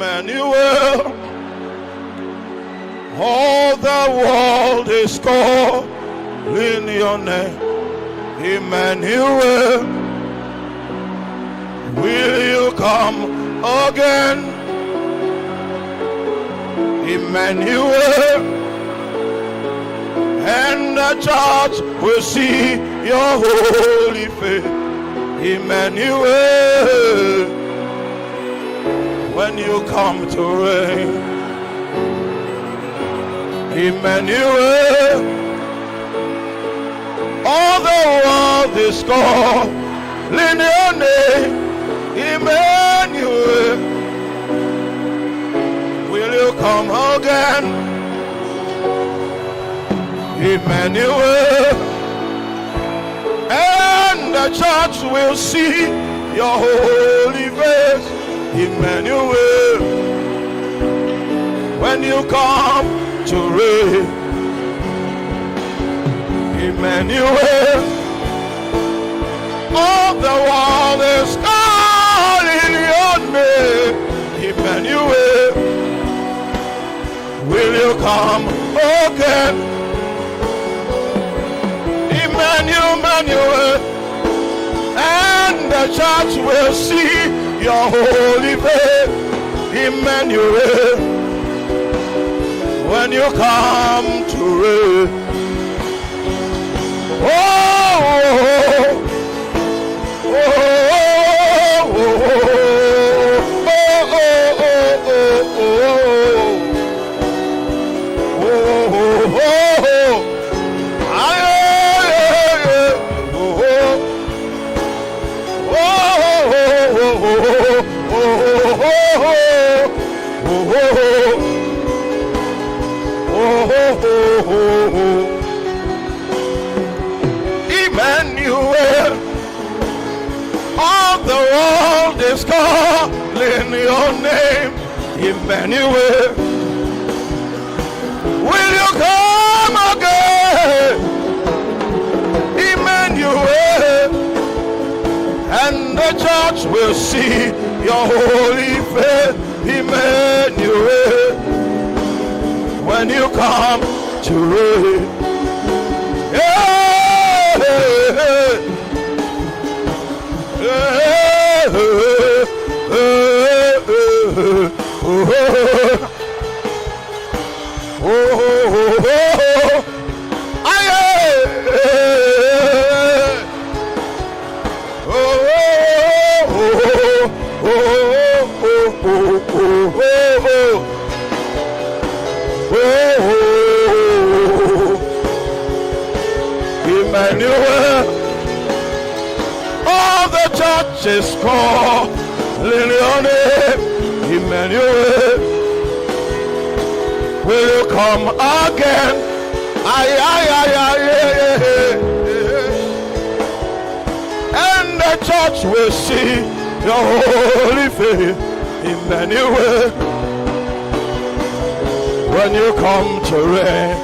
Emmanuel. All the world is calling your name. Emmanuel, will you come again? Emmanuel, and the church will see your holy face. Emmanuel, when you come to reign. Emmanuel, all the world is calling your name. Emmanuel, will you come again? Emmanuel, and the church will see your holy face. Emmanuel, when you come to reign. Emmanuel, all the world is calling your name. Emmanuel, will you come again? Emmanuel, and the church will see your holy face. Emmanuel, when you come to reign. Oh, oh, oh, oh, Emmanuel, all the world is calling your name. Emmanuel, will you come again? Emmanuel, and the church will see your holy face. Emmanuel, when you come to reign. Emmanuel, all the churches calling your name. Emmanuel, will you come again? Aye, aye, aye, aye, and the church will see your holy face. Emmanuel, when you come to reign.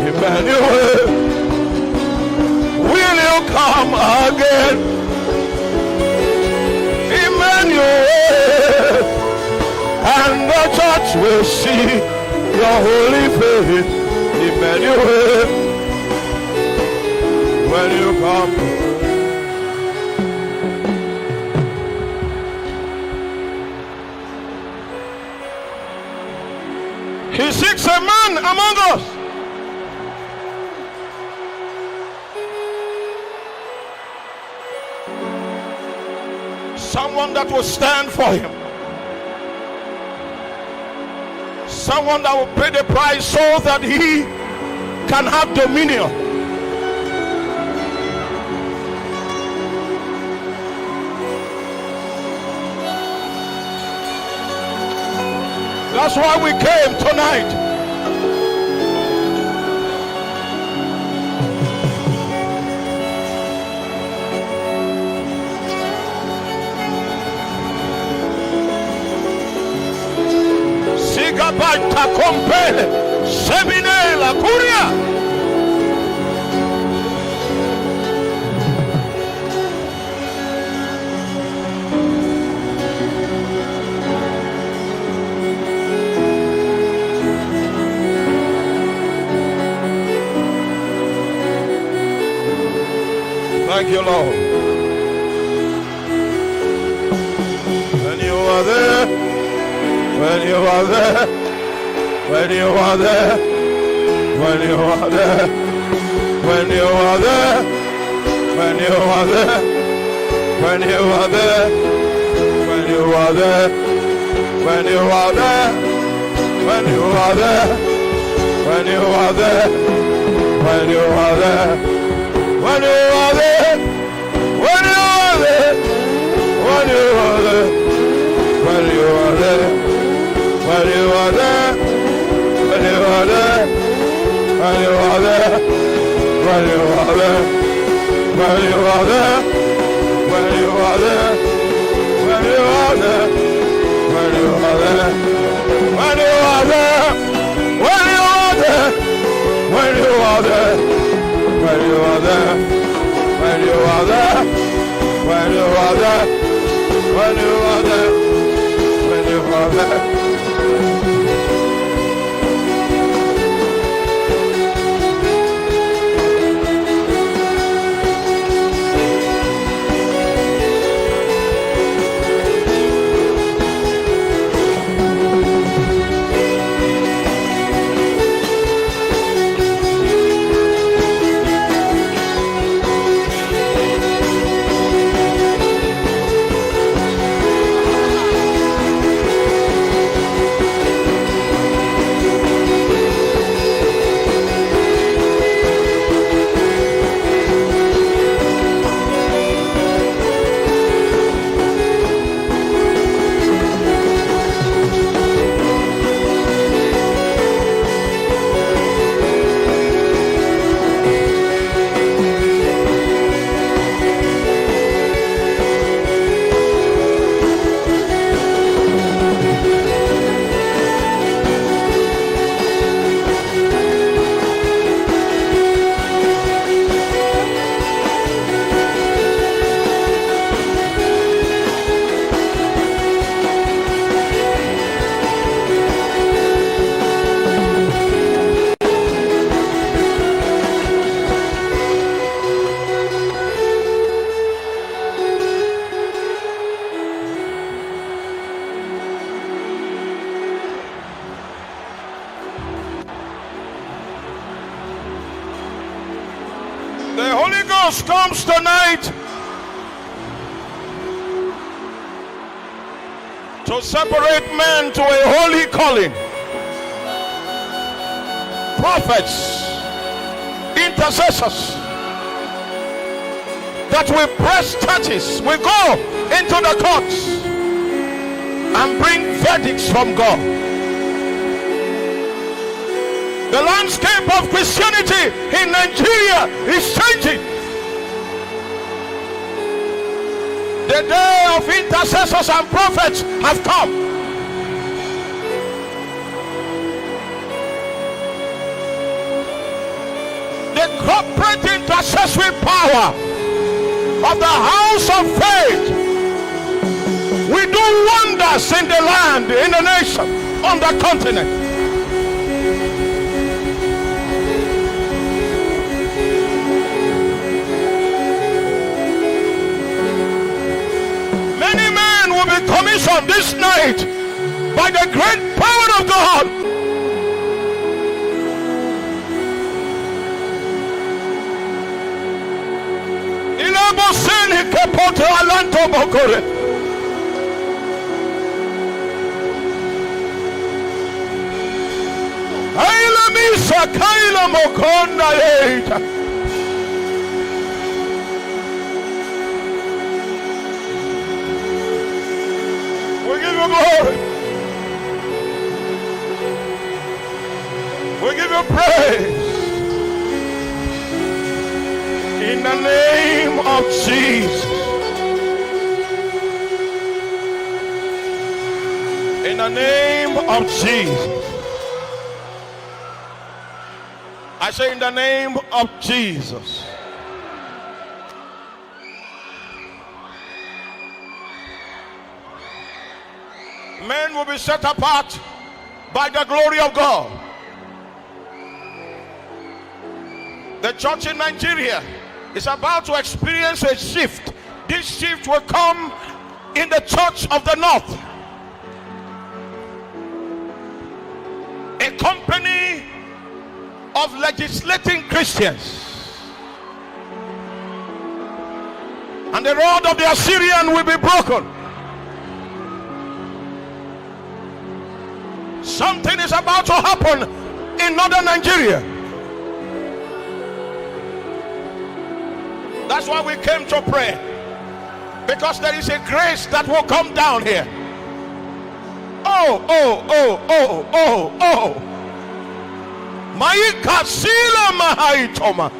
Emmanuel, will you come again? Emmanuel, and the church will see your holy face. Emmanuel, when you come. He seeks a man among us. Someone that will stand for him. Someone that will pay the price so that he can have dominion. That's why we came tonight. Sigabata compele, semine la curia. Thank you, Lord. When you are there, when you are there, when you are there, when you are there, when you are there, when you are there, when you are there, when you are there, when you are there, when you are there, when you are there, when you are there. When you are there, when you are there, when you are there, when you are there, when you are there, when you are there, when you are there, when you are there, when you are there, when you are there, when you are there, when you are there, when you are there, when you are there, when you are there. When you are there, when you are there, when you are there, when you are there, when you are there. The Holy Ghost comes tonight to separate men to a holy calling. Prophets, intercessors, that will press churches, will go into the courts and bring verdicts from God. The landscape of Christianity in Nigeria is changing. The day of intercessors and prophets have come. The corporate intercessory power of the house of faith will do wonders in the land, in the nation, on the continent. Commission this night by the great power of God. Ilaboseni kepote alanto bokore. Aila misa kaila mokonda yeita. We give you glory. praise. In the name of Jesus. In the name of Jesus. I say in the name of Jesus. Men will be set apart by the glory of God. The church in Nigeria is about to experience a shift. This shift will come in the church of the north. A company of legislating Christians. And the rod of the Assyrian will be broken. Something is about to happen in northern Nigeria. That's why we came to pray. Because there is a grace that will come down here. Oh. Maika sila mahaitoma.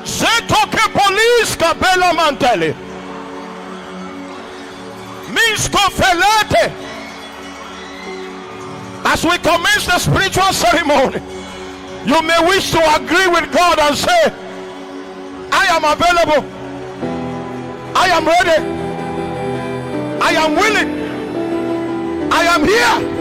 Zetoke police kabela mantele. Minsko felete. As we commence the spiritual ceremony, you may wish to agree with God and say, I am available. I am ready. I am willing. I am here.